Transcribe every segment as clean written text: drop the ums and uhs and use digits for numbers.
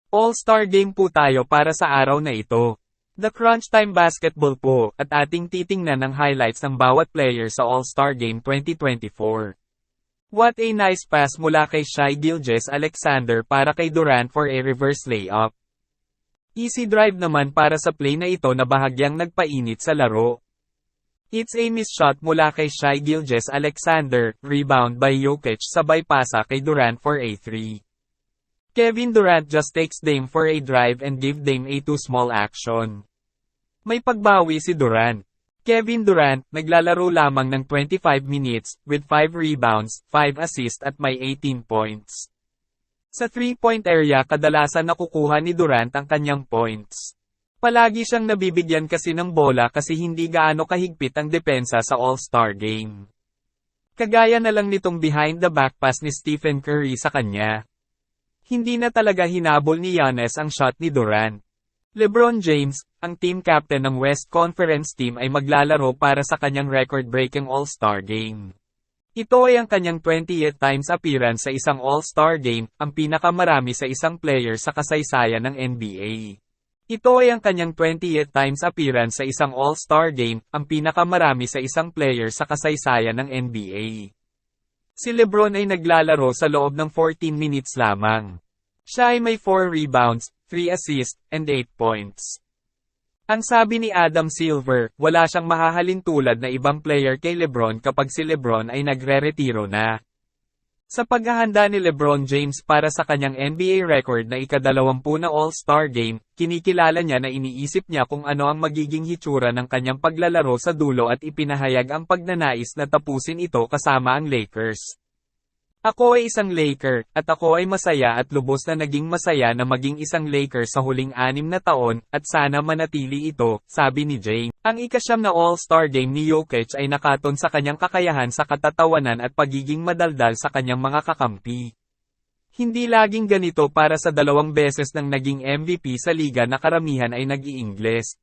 All-Star Game po tayo para sa araw na ito. The Crunch Time Basketball po, at ating titingnan ang highlights ng bawat player sa All-Star Game 2024. What a nice pass mula kay Shai Gilgeous-Alexander para kay Durant for a reverse layup. Easy drive naman para sa play na ito na bahagyang nagpainit sa laro. It's a miss shot mula kay Shai Gilgeous-Alexander, rebound by Jokic sabay pasa kay Durant for a 3. Kevin Durant just takes Dame for a drive and give Dame a too small action. May pagbawi si Durant. Kevin Durant, naglalaro lamang ng 25 minutes, with 5 rebounds, 5 assists at may 18 points. Sa 3-point area kadalasan nakukuha ni Durant ang kanyang points. Palagi siyang nabibigyan kasi ng bola kasi hindi gaano kahigpit ang depensa sa All-Star Game. Kagaya na lang nitong behind the back pass ni Stephen Curry sa kanya. Hindi na talaga hinabol ni Giannis ang shot ni Durant. LeBron James, ang team captain ng West Conference team ay maglalaro para sa kanyang record-breaking All-Star Game. Ito ay ang kanyang 20th times appearance sa isang All-Star Game, ang pinakamarami sa isang player sa kasaysayan ng NBA. Ito ay ang kanyang 20th times appearance sa isang All-Star Game, ang pinakamarami sa isang player sa kasaysayan ng NBA. Si LeBron ay naglalaro sa loob ng 14 minutes lamang. Siya ay may 4 rebounds, 3 assists, and 8 points. Ang sabi ni Adam Silver, wala siyang mahahalin tulad na ibang player kay LeBron kapag si LeBron ay nagre-retiro na. Sa paghahanda ni LeBron James para sa kanyang NBA record na ika-20 na All-Star Game, kinikilala niya na iniisip niya kung ano ang magiging hitsura ng kanyang paglalaro sa dulo at ipinahayag ang pagnanais na tapusin ito kasama ang Lakers. Ako ay isang Laker, at ako ay masaya at lubos na naging masaya na maging isang Laker sa huling 6 na taon, at sana manatili ito, sabi ni James. Ang ika-9 na All-Star Game ni Jokic ay nakaton sa kanyang kakayahan sa katatawanan at pagiging madaldal sa kanyang mga kakampi. Hindi laging ganito para sa 2 beses nang naging MVP sa liga na karamihan ay nag-i-Ingles.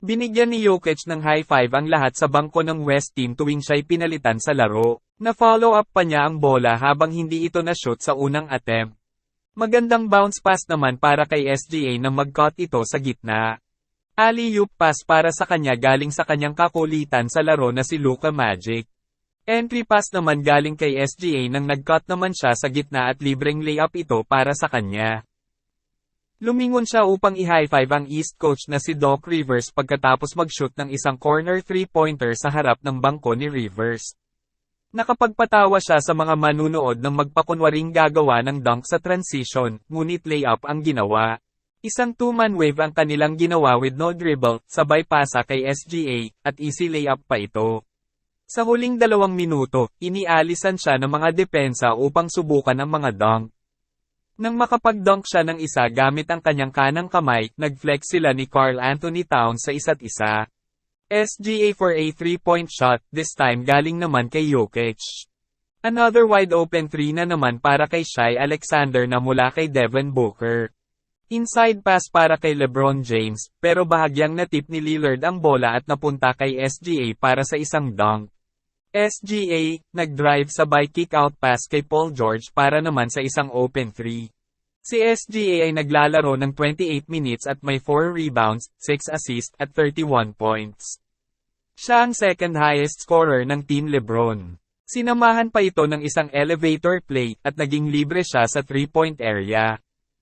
Binigyan ni Jokic ng high five ang lahat sa bangko ng West team tuwing siya'y pinalitan sa laro. Na-follow up pa niya ang bola habang hindi ito na-shoot sa unang attempt. Magandang bounce pass naman para kay SGA na mag-cut ito sa gitna. Alley-oop pass para sa kanya galing sa kanyang kakulitan sa laro na si Luka Magic. Entry pass naman galing kay SGA nang nag-cut naman siya sa gitna at libreng layup ito para sa kanya. Lumingon siya upang i-high five ang East coach na si Doc Rivers pagkatapos mag-shoot ng isang corner 3-pointer sa harap ng bangko ni Rivers. Nakapagpatawa siya sa mga manunood nang magpakunwaring gagawa ng dunk sa transition, ngunit layup ang ginawa. Isang 2-man wave ang kanilang ginawa with no dribble, sabay pasa kay SGA, at easy layup pa ito. Sa huling 2 minuto, inialisan siya ng mga depensa upang subukan ang mga dunk. Nang makapag-dunk siya ng isa gamit ang kanyang kanang kamay, nag-flex sila ni Karl Anthony Towns sa isa't isa. SGA for a 3-point shot, this time galing naman kay Jokic. Another wide open 3 na naman para kay Shai Alexander na mula kay Devin Booker. Inside pass para kay LeBron James, pero bahagyang natip ni Lillard ang bola at napunta kay SGA para sa isang dunk. SGA, nag-drive sabay kick-out pass kay Paul George para naman sa isang open 3. Si SGA ay naglalaro ng 28 minutes at may 4 rebounds, 6 assists at 31 points. Siya ang second highest scorer ng Team LeBron. Sinamahan pa ito ng isang elevator play at naging libre siya sa 3-point area.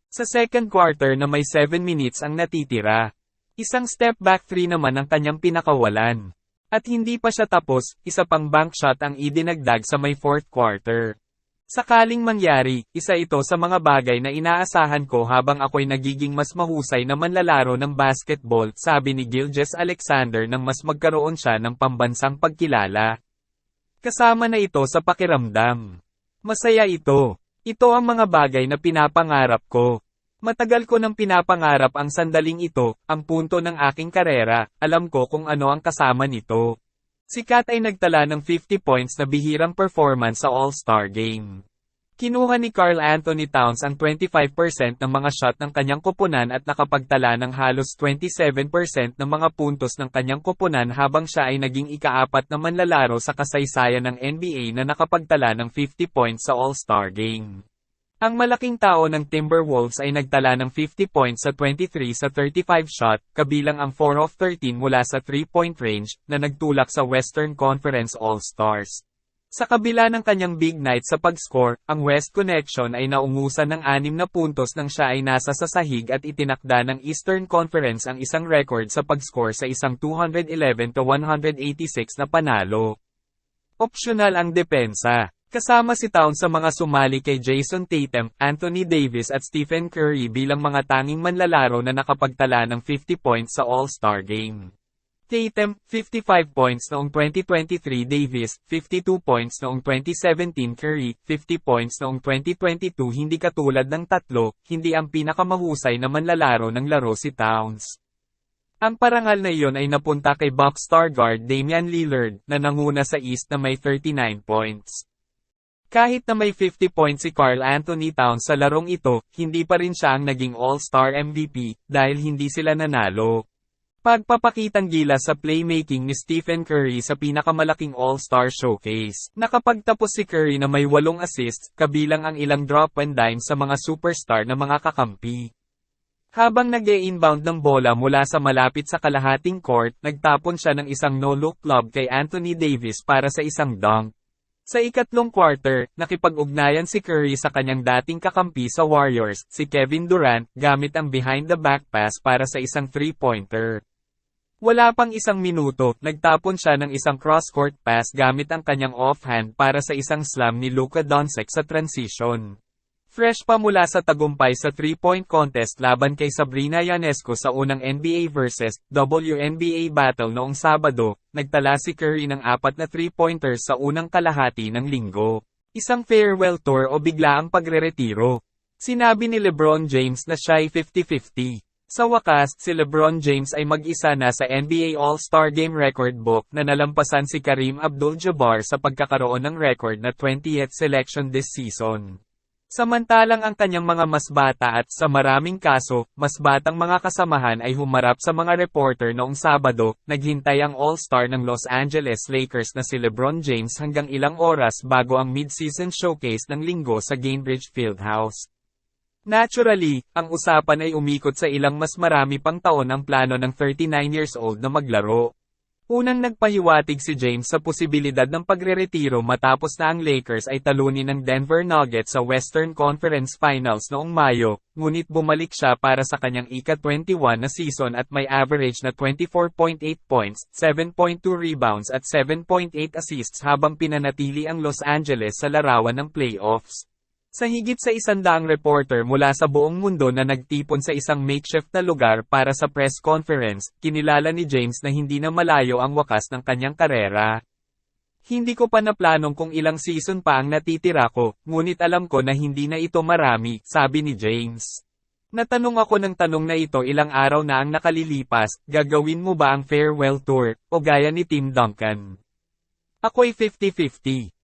Sa second quarter na may 7 minutes ang natitira. Isang step back 3 naman ang kanyang pinakawalan. At hindi pa siya tapos, isa pang bank shot ang idinagdag sa may 4th quarter. Sakaling mangyari, isa ito sa mga bagay na inaasahan ko habang ako'y nagiging mas mahusay na manlalaro ng basketball, sabi ni Gilgeous-Alexander nang mas magkaroon siya ng pambansang pagkilala. Kasama na ito sa pakiramdam. Masaya ito. Ito ang mga bagay na pinapangarap ko. Matagal ko nang pinapangarap ang sandaling ito, ang punto ng aking karera, alam ko kung ano ang kasama nito. Si Kat ay nagtala ng 50 points na bihirang performance sa All-Star Game. Kinuha ni Karl Anthony Towns ang 25% ng mga shot ng kanyang koponan at nakapagtala ng halos 27% ng mga puntos ng kanyang koponan habang siya ay naging ika-4 na manlalaro sa kasaysayan ng NBA na nakapagtala ng 50 points sa All-Star Game. Ang malaking tao ng Timberwolves ay nagtala ng 50 points sa 23 sa 35 shot, kabilang ang 4 of 13 mula sa 3-point range, na nagtulak sa Western Conference All-Stars. Sa kabila ng kanyang big night sa pag-score, ang West Connection ay naungusan ng 6 na puntos nang siya ay nasa sa sahig at itinakda ng Eastern Conference ang isang record sa pag-score sa isang 211-186 na panalo. Opsyonal ang depensa. Kasama si Towns sa mga sumali kay Jason Tatum, Anthony Davis at Stephen Curry bilang mga tanging manlalaro na nakapagtala ng 50 points sa All-Star Game. Tatum, 55 points noong 2023, Davis, 52 points noong 2017, Curry, 50 points noong 2022. Hindi katulad ng tatlo, hindi ang pinakamahusay na manlalaro ng laro si Towns. Ang parangal na iyon ay napunta kay Bucks star guard Damian Lillard, na nanguna sa East na may 39 points. Kahit na may 50 points si Karl Anthony Towns sa larong ito, hindi pa rin siya ang naging All-Star MVP, dahil hindi sila nanalo. Pagpapakitang gilas sa playmaking ni Stephen Curry sa pinakamalaking All-Star Showcase. Nakapagtapos si Curry na may 8 assists, kabilang ang ilang drop and dime sa mga superstar na mga kakampi. Habang nag-e-inbound ng bola mula sa malapit sa kalahating court, nagtapon siya ng isang no-look lob kay Anthony Davis para sa isang dunk. Sa ikatlong quarter, nakipag-ugnayan si Curry sa kanyang dating kakampi sa Warriors, si Kevin Durant, gamit ang behind-the-back pass para sa isang 3-pointer. Wala pang isang minuto, nagtapon siya ng isang cross-court pass gamit ang kanyang offhand para sa isang slam ni Luka Doncic sa transition. Fresh pa mula sa tagumpay sa 3-point contest laban kay Sabrina Ionescu sa unang NBA vs. WNBA battle noong Sabado, nagtala si Curry ng 4 na 3-pointers sa unang kalahati ng linggo. Isang farewell tour o bigla ang pagreretiro. Sinabi ni LeBron James na siya ay 50-50. Sa wakas, si LeBron James ay mag-isa na sa NBA All-Star Game record book na nalampasan si Kareem Abdul-Jabbar sa pagkakaroon ng record na 20th selection this season. Samantalang ang kanyang mga mas bata at sa maraming kaso, mas batang mga kasamahan ay humarap sa mga reporter noong Sabado, naghintay ang All-Star ng Los Angeles Lakers na si LeBron James hanggang ilang oras bago ang mid-season showcase ng linggo sa Gainbridge Fieldhouse. Naturally, ang usapan ay umikot sa ilang mas marami pang taon ang plano ng 39 years old na maglaro. Unang nagpahiwatig si James sa posibilidad ng pagreretiro matapos na ang Lakers ay talunin ng Denver Nuggets sa Western Conference Finals noong Mayo, ngunit bumalik siya para sa kanyang ika-21 na season at may average na 24.8 points, 7.2 rebounds at 7.8 assists habang pinanatili ang Los Angeles sa larawan ng playoffs. Sa higit sa 100 reporter mula sa buong mundo na nagtipon sa isang makeshift na lugar para sa press conference, kinilala ni James na hindi na malayo ang wakas ng kanyang karera. Hindi ko pa naplanong kung ilang season pa ang natitira ko, ngunit alam ko na hindi na ito marami, sabi ni James. Natanong ako ng tanong na ito ilang araw na ang nakalilipas, gagawin mo ba ang farewell tour, o gaya ni Tim Duncan? Ako'y 50-50.